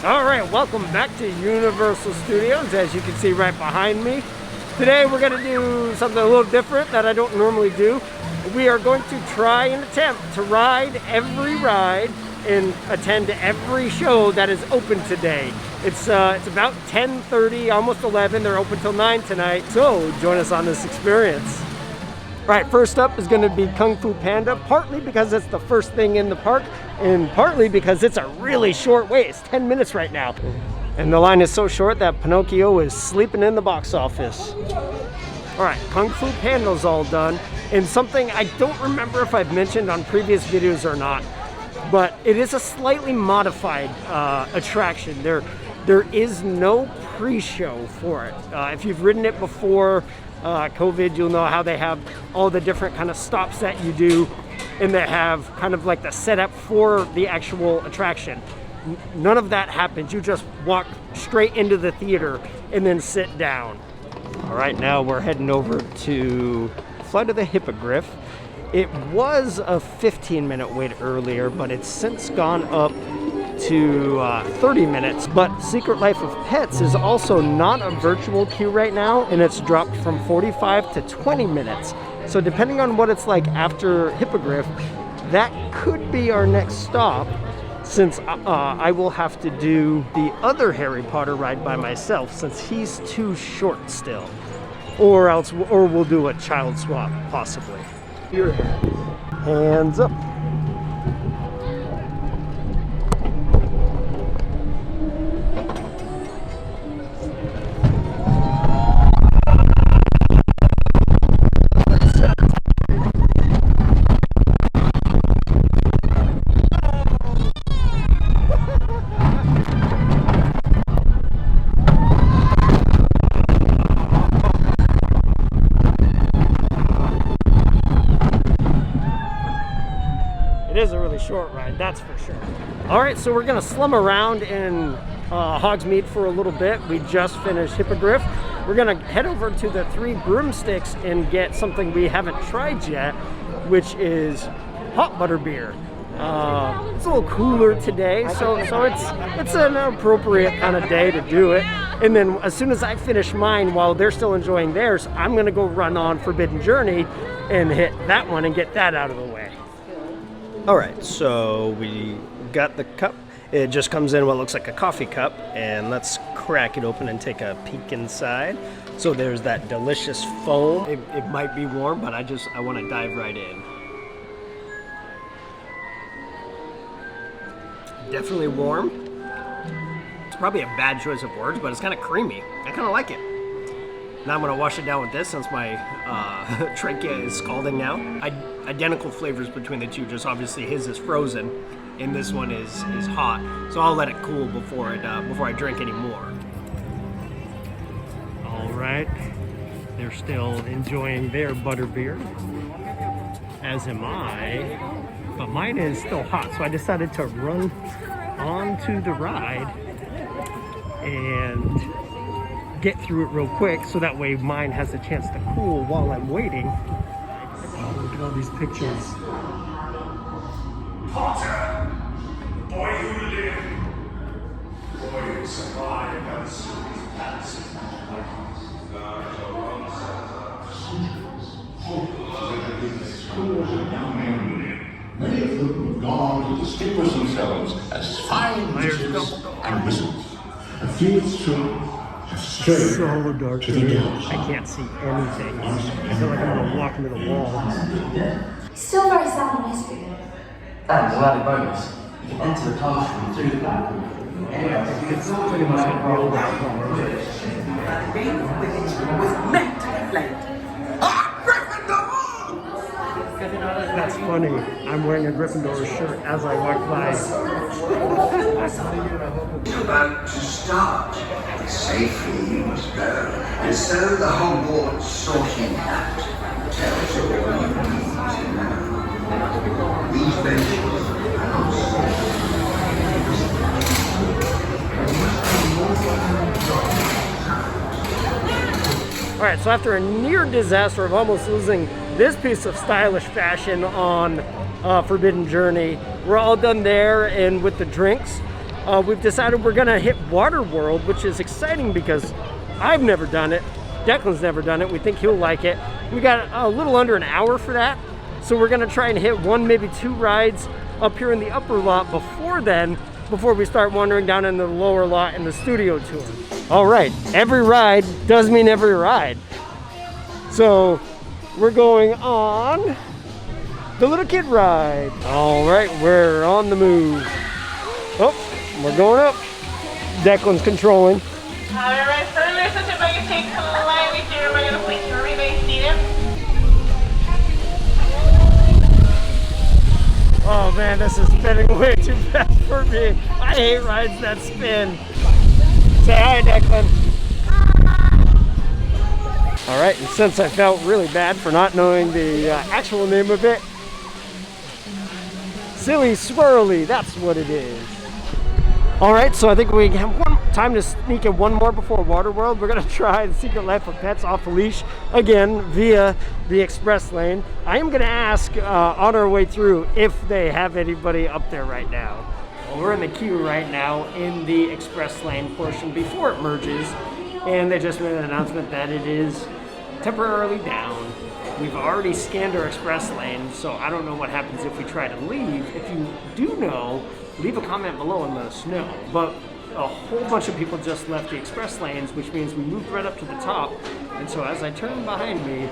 All right, welcome back to Universal Studios, as you can see right behind me. Today we're going to do something a little different that I don't normally do. We are going to try and attempt to ride every ride and attend every show that is open today. It's about 10:30, almost 11. They're open till 9 tonight, so join us on this experience. All right, first up is going to be Kung Fu Panda, partly because it's the first thing in the park, and partly because it's a really short wait. It's 10 minutes right now. And the line is so short that Pinocchio is sleeping in the box office. All right, Kung Fu Panda's all done. And something I don't remember if I've mentioned on previous videos or not, but it is a slightly modified attraction. There is no pre-show for it. If you've ridden it before COVID, you'll know how they have all the different kind of stops that you do, and they have kind of like the setup for the actual attraction. None of that happens. You just walk straight into the theater and then sit down. All right, now we're heading over to Flight of the Hippogriff. It was a 15-minute wait earlier, but it's since gone up to 30 minutes. But Secret Life of Pets is also not a virtual queue right now, and it's dropped from 45 to 20 minutes. So depending on what it's like after Hippogriff, that could be our next stop, since I will have to do the other Harry Potter ride by myself, since he's too short still. Or we'll do a child swap, possibly. Your hands up. It is a really short ride, that's for sure. All right, so we're gonna slum around in Hogsmeade for a little bit. We just finished Hippogriff. We're gonna head over to the Three Broomsticks and get something we haven't tried yet, which is hot butterbeer. It's a little cooler today, so it's an appropriate kind of day to do it. And then as soon as I finish mine, while they're still enjoying theirs, I'm gonna go run on Forbidden Journey and hit that one and get that out of the way. All right, so we got the cup. It just comes in what looks like a coffee cup, and let's crack it open and take a peek inside. So there's that delicious foam. It might be warm, but I want to dive right in. Definitely warm. It's probably a bad choice of words, but it's kind of creamy. I kind of like it. Now I'm going to wash it down with this since my trachea is scalding now. Identical flavors between the two, just obviously his is frozen and this one is hot. So I'll let it cool before I drink any more. All right, they're still enjoying their butterbeer, as am I, but mine is still hot, so I decided to run onto the ride and get through it real quick, so that way mine has a chance to cool while I'm waiting. Oh, look at all these pictures. Potter, the boy who lived, the boy who survived unsweet fancy. Many of them have gone to distinguish themselves as fine witches and wizards. A few, it's true, So dark here. I can't see anything. I feel like I'm gonna walk into the wall. Still very sad in history. And as an added bonus, you can enter the classroom through the back. It's pretty much a real was meant to be played. That's funny. I'm wearing a Gryffindor shirt as I walk by. You're about to start. Safely you must go. And so the Hogwarts sorting hat tells you all you need to know. These benches All right, so after a near disaster of almost losing this piece of stylish fashion on Forbidden Journey, we're all done there, and with the drinks. we've decided we're gonna hit Water World, which is exciting because I've never done it. Declan's never done it. We think he'll like it. We got a little under an hour for that. So we're gonna try and hit 1, maybe 2 rides up here in the upper lot before then, before we start wandering down in the lower lot in the studio tour. All right, every ride does mean every ride. So we're going on the little kid ride. All right, we're on the move. Oh, we're going up. Declan's controlling. All right, further, such a bag of take to the line with your regular place. Everybody see them? Oh man, this is spinning way too fast for me. I hate rides that spin. Say hi, Declan. All right, and since I felt really bad for not knowing the actual name of it, Silly Swirly, that's what it is. All right, so I think we have time to sneak in one more before Waterworld. We're gonna try the Secret Life of Pets off a leash, again, via the express lane. I am gonna ask on our way through if they have anybody up there right now. Well, we're in the queue right now in the express lane portion before it merges, and they just made an announcement that it is temporarily down. We've already scanned our express lane, so I don't know what happens if we try to leave. If you do know, leave a comment below and let us know. But a whole bunch of people just left the express lanes, which means we moved right up to the top. And so as I turn behind me,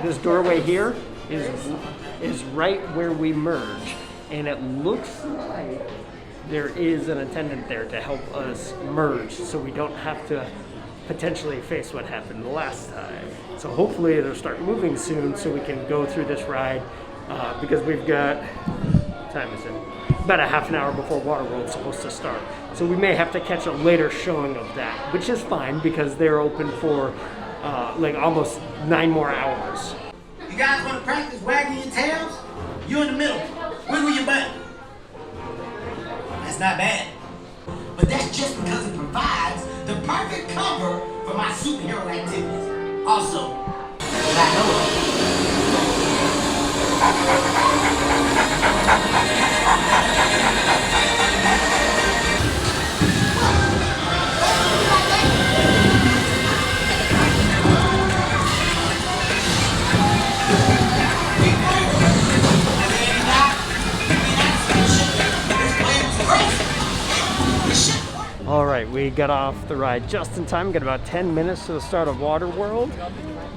this doorway here is right where we merge. And it looks like there is an attendant there to help us merge, so we don't have to potentially face what happened the last time. So hopefully it'll start moving soon so we can go through this ride because we've got, what time is it? About a half an hour before Waterworld's supposed to start. So we may have to catch a later showing of that, which is fine because they're open for like almost 9 more hours. You guys want to practice wagging your tails? You in the middle. Wiggle your butt. That's not bad. But that's just because it provides the perfect cover for my superhero activities. Also, that I know All right, we got off the ride just in time. Got about 10 minutes to the start of Waterworld,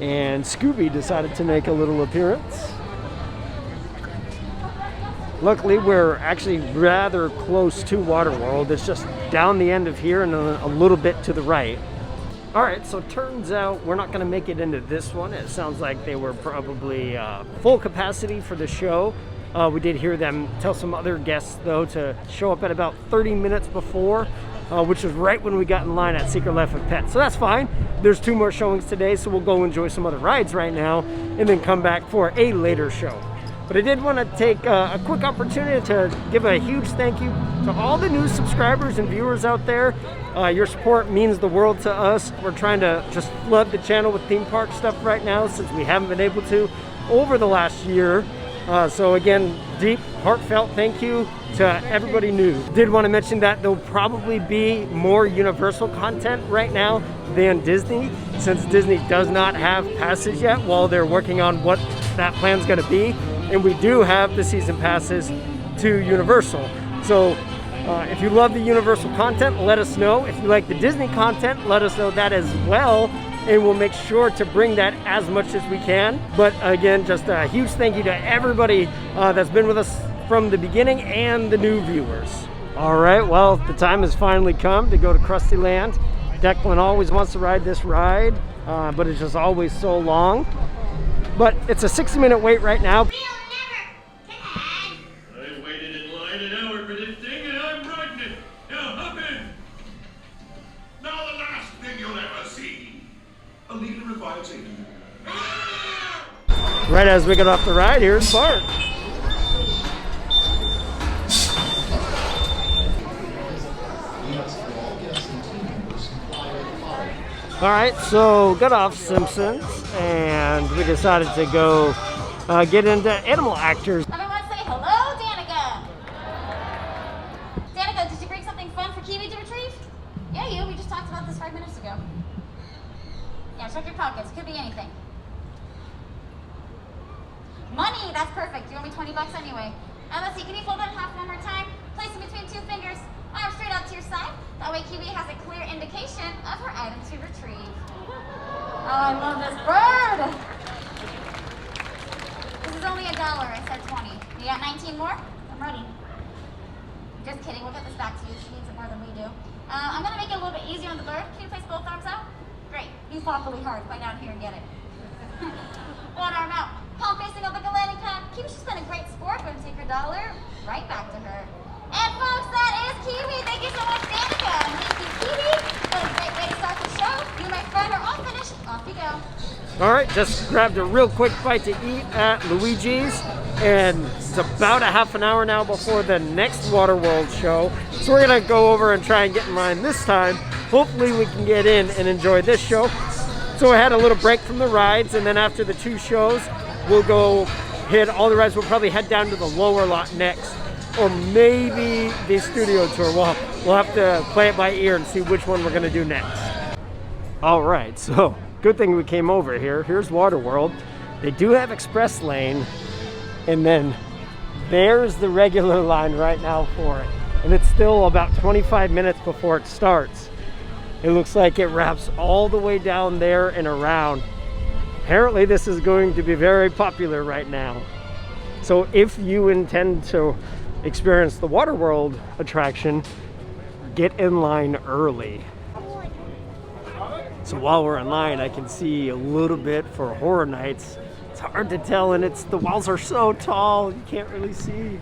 and Scooby decided to make a little appearance. Luckily, we're actually rather close to Waterworld. It's just down the end of here and a little bit to the right. All right, so it turns out we're not gonna make it into this one. It sounds like they were probably full capacity for the show. We did hear them tell some other guests though to show up at about 30 minutes before, which was right when we got in line at Secret Life of Pets. So that's fine. There's 2 more showings today, so we'll go enjoy some other rides right now and then come back for a later show. But I did want to take a quick opportunity to give a huge thank you to all the new subscribers and viewers out there. Your support means the world to us. We're trying to just flood the channel with theme park stuff right now since we haven't been able to over the last year. So again, deep, heartfelt thank you to everybody new. Did want to mention that there'll probably be more Universal content right now than Disney, since Disney does not have passes yet while they're working on what that plan's going to be. And we do have the season passes to Universal. So if you love the Universal content, let us know. If you like the Disney content, let us know that as well. And we'll make sure to bring that as much as we can. But again, just a huge thank you to everybody that's been with us from the beginning and the new viewers. All right, well, the time has finally come to go to Krusty Land. Declan always wants to ride this ride, but it's just always so long. But it's a 60-minute wait right now. I waited in line an hour for this thing and I'm riding it. Now hop in. Now the last thing you'll ever see. A leader revives a leader. Right as we get off the ride, here's Bart. All right, so got off Simpsons and we decided to go get into animal actors. Everyone say hello, Danica. Danica, did you bring something fun for Keith? talked about this 5 minutes ago. Yeah, check your pockets. Could be anything. Money! That's perfect. You owe me 20 bucks anyway. Let's see, can you fold it in half one more time? Place it between 2 fingers. Arm straight out to your side. That way Kiwi has a clear indication of her item to retrieve. Oh, I love this bird! This is only $1. I said 20. You got 19 more? I'm ready. Just kidding. We'll get this back to you. She needs it more than we do. I'm going to make it a little bit easier on the bird. Can you place both arms out? Great. You fought really hard. Fight down here and get it. One arm out. Palm facing up like a landing pad. Kiwi's just been a great sport. We're going to take her $1 right back to her. And folks, that is Kiwi. Thank you so much, Danica. And thank you, Kiwi. What a great way to start the show. You, my friend, are all finished. Off you go. All right, just grabbed a real quick bite to eat at Luigi's. And it's about a half an hour now before the next Waterworld show. So we're going to go over and try and get in line this time. Hopefully we can get in and enjoy this show. So I had a little break from the rides, and then after the 2 shows, we'll go hit all the rides. We'll probably head down to the lower lot next, or maybe the studio tour. We'll have to play it by ear and see which one we're gonna do next. All right, so good thing we came over here. Here's Waterworld. They do have Express Lane, and then there's the regular line right now for it. And it's still about 25 minutes before it starts. It looks like it wraps all the way down there and around. Apparently this is going to be very popular right now. So if you intend to experience the Waterworld attraction, get in line early. So while we're in line, I can see a little bit for Horror Nights. It's hard to tell, and the walls are so tall, you can't really see.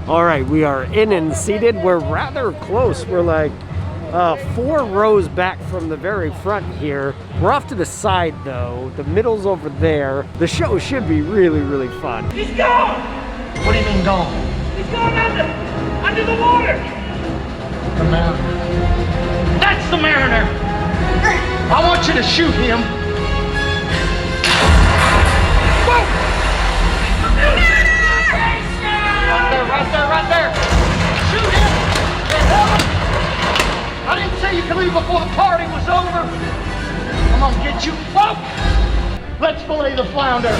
All right, we are in and seated. We're rather close. We're like 4 rows back from the very front here. We're off to the side though. The middle's over there. The show should be really, really fun. He's gone! What do you mean gone? He's gone under the water! The Mariner. That's the Mariner! I want you to shoot him. Whoa! Right there! Shoot him! I didn't say you could leave before the party was over. I'm gonna get you. Whoa! Let's fillet the flounder.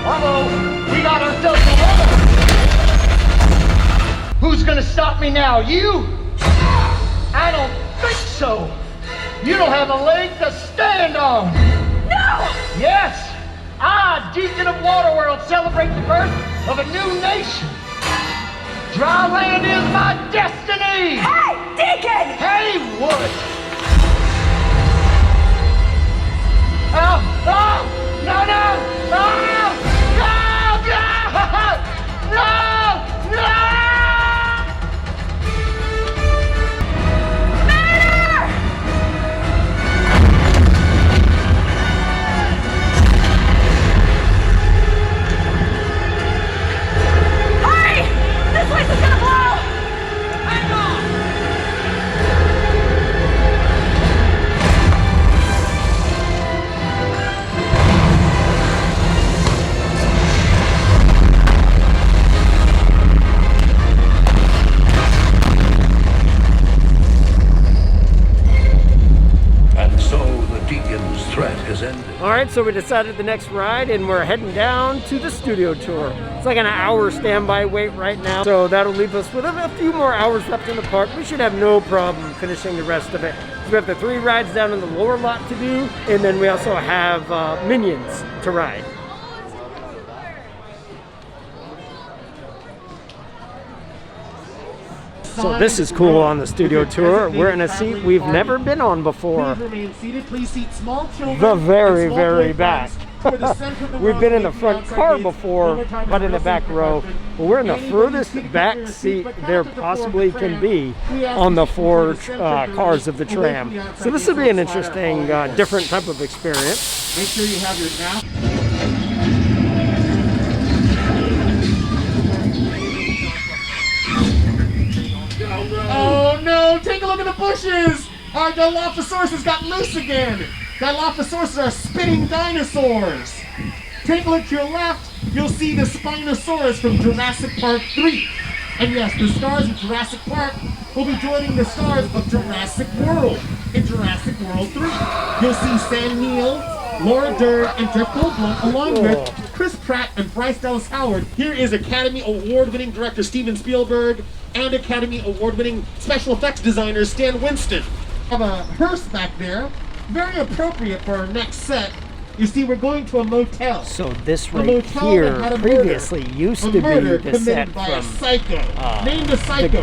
Uh-oh, we got ourselves a runner. Who's gonna stop me now? You? I don't think so. You don't have a leg to stand on. No! Yes! I, Deacon of Waterworld, celebrate the birth of a new nation. Dry land is my destiny! Hey, Deacon! Hey, what? Oh, oh, no, no, no, no, no, no, no! This place is gonna blow! Hang on! And so the Deacon's threat has ended. All right, so we decided the next ride, and we're heading down to the studio tour. It's like an hour standby wait right now, so that'll leave us with a few more hours left in the park. We should have no problem finishing the rest of it. So we have the 3 rides down in the lower lot to do, and then we also have Minions to ride. So this is cool on the studio tour. We're in a seat we've never been on before. Please remain seated. Please seat small children. The very, and small very boy back. friends. For the center of the We've row, been in the please front outside car gates. before, One more time, but in the back row. But we're in the Anybody furthest seated back in a seat but there back to the possibly floor of the can be tram. We ask on the you to 4 please center of the cars of the room, away tram. from the outside So this will be an gates. interesting, different type of experience. Make sure you have your mask. Oh no! Take a look at the bushes! Our Dilophosaurus has got loose again! Dilophosaurus are spitting dinosaurs! Take a look to your left, you'll see the Spinosaurus from Jurassic Park 3. And yes, the stars of Jurassic Park will be joining the stars of Jurassic World in Jurassic World 3. You'll see Sam Neill, Laura Dern, and Jeff Goldblum, along with Chris Pratt and Bryce Dallas Howard. Here is Academy Award-winning director Steven Spielberg and Academy Award-winning special effects designer Stan Winston. We have a hearse back there, very appropriate for our next set. You see, we're going to a motel. So this right here previously used to be the set from The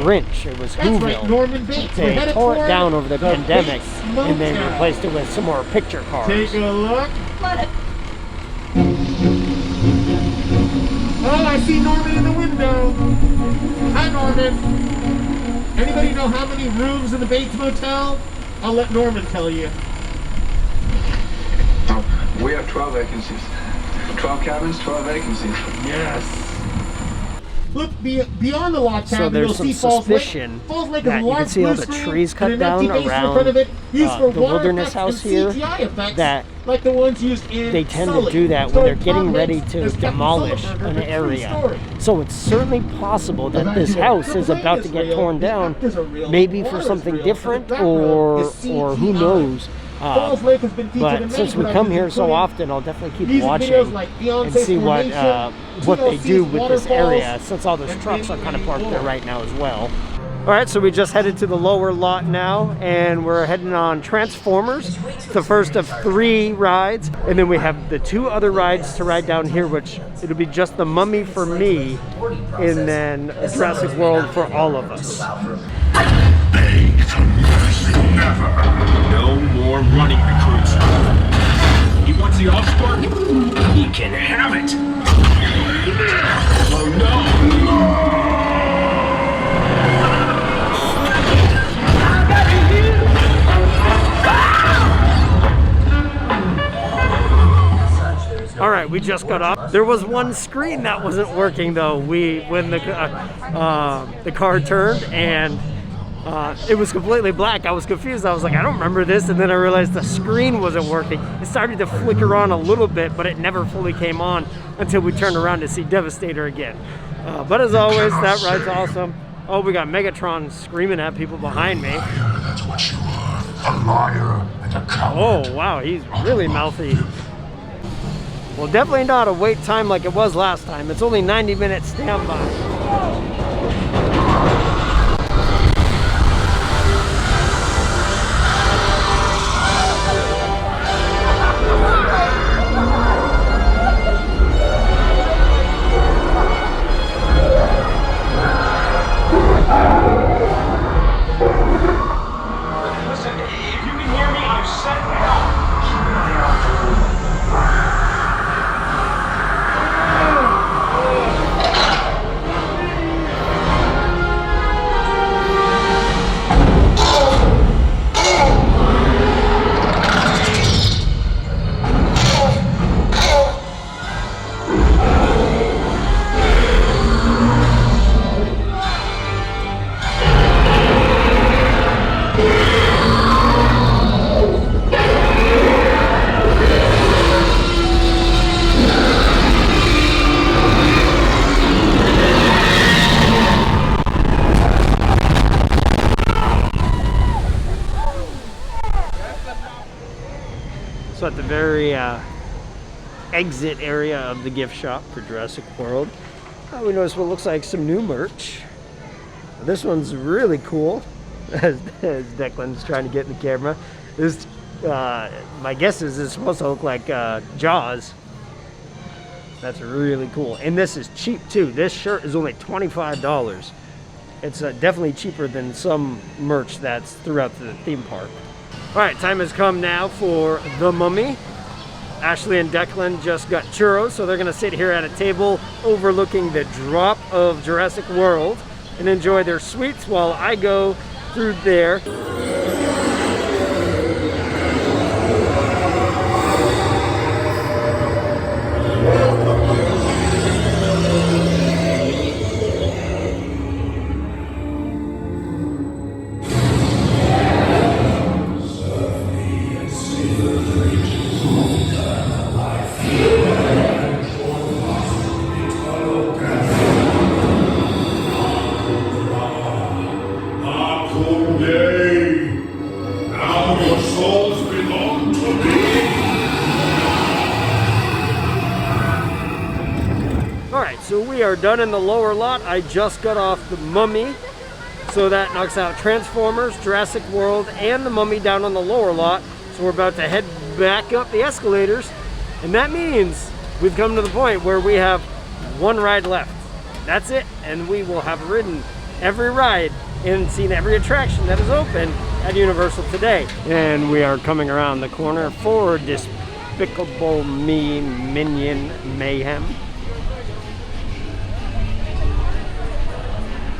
Grinch. It was Whoville. They tore it down over the pandemic and then replaced it with some more picture cars. Take a look. Oh, I see Norman in the window. Hi, Norman. Anybody know how many rooms in the Bates Motel? I'll let Norman tell you. We have 12 vacancies. 12 cabins, 12 vacancies. Yes. Look, beyond the log cabin, so there's some suspicion that you can see all the trees cut down around the wilderness house here, that like the ones used in they tend to do that when they're getting ready to demolish an area. So it's certainly possible that this house is about to get torn down, maybe for something different, or who knows. But since we come here so often, I'll definitely keep watching and see what they do with this area, since all those trucks are kind of parked there right now as well. All right, so we just headed to the lower lot now, and we're heading on Transformers, the first of 3 rides, and then we have the 2 other rides to ride down here, which it'll be just the Mummy for me, and then Jurassic World for all of us. Beg for mercy, never. No more running recruits. He wants the offspark? He can have it. Oh no! All right, we just got off. There was one screen that wasn't working though. When the car turned and it was completely black. I was confused. I was like, I don't remember this, and then I realized the screen wasn't working. It started to flicker on a little bit, but it never fully came on until we turned around to see Devastator again. But as always, that ride's awesome. Oh, we got Megatron screaming at people behind me. That's what you are, a liar and a coward. Oh, wow, he's really mouthy. Well, definitely not a wait time like it was last time. It's only 90 minutes standby. So at the very exit area of the gift shop for Jurassic World, we noticed what looks like some new merch. This one's really cool, as Declan's trying to get in the camera. This, my guess is it's supposed to look like Jaws. That's really cool. And this is cheap too. This shirt is only $25. It's definitely cheaper than some merch that's throughout the theme park. All right, time has come now for the Mummy. Ashley and Declan just got churros, so they're gonna sit here at a table overlooking the drop of Jurassic World and enjoy their sweets while I go through there. Alright, so we are done in the lower lot. I just got off the Mummy. So that knocks out Transformers, Jurassic World, and the Mummy down on the lower lot. So we're about to head back up the escalators. And that means we've come to the point where we have one ride left. That's it. And we will have ridden every ride and seen every attraction that is open at Universal today. And we are coming around the corner for Despicable Me, Minion, Mayhem.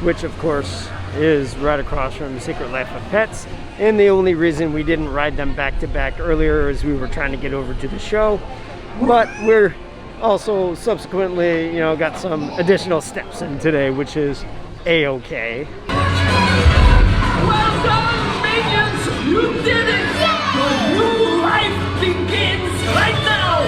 Which of course is right across from Secret Life of Pets. And the only reason we didn't ride them back to back earlier is we were trying to get over to the show. But we're also subsequently, you know, got some additional steps in today, which is A-okay. Welcome, Minions! You did it! Your new life begins right now!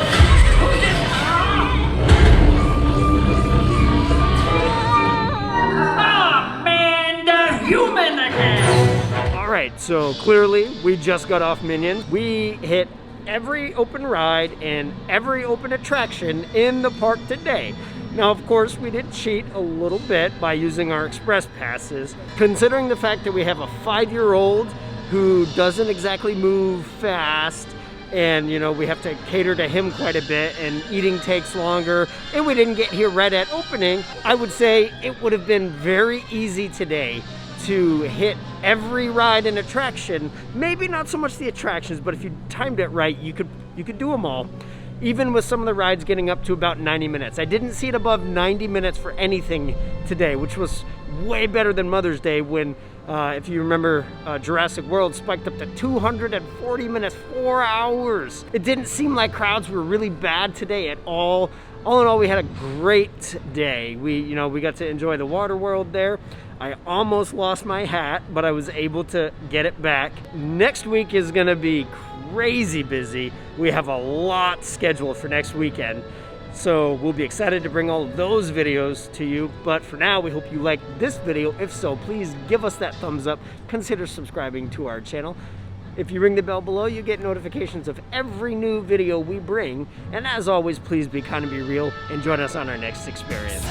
Ah, man, the human again! Alright, so clearly we just got off Minion. We hit every open ride and every open attraction in the park today. Now, of course, we did cheat a little bit by using our express passes, considering the fact that we have a 5-year-old who doesn't exactly move fast, and, you know, we have to cater to him quite a bit, and eating takes longer, and we didn't get here right at opening. I would say it would have been very easy today to hit every ride and attraction. Maybe not so much the attractions, but if you timed it right, you could do them all. Even with some of the rides getting up to about 90 minutes. I didn't see it above 90 minutes for anything today, which was way better than Mother's Day when, if you remember, Jurassic World spiked up to 240 minutes, 4 hours. It didn't seem like crowds were really bad today at all. All in all, we had a great day. We got to enjoy the water world there. I almost lost my hat, but I was able to get it back. Next week is gonna be crazy busy. We have a lot scheduled for next weekend. So we'll be excited to bring all of those videos to you. But for now, we hope you liked this video. If so, please give us that thumbs up. Consider subscribing to our channel. If you ring the bell below, you get notifications of every new video we bring. And as always, please be kind and be real and join us on our next experience.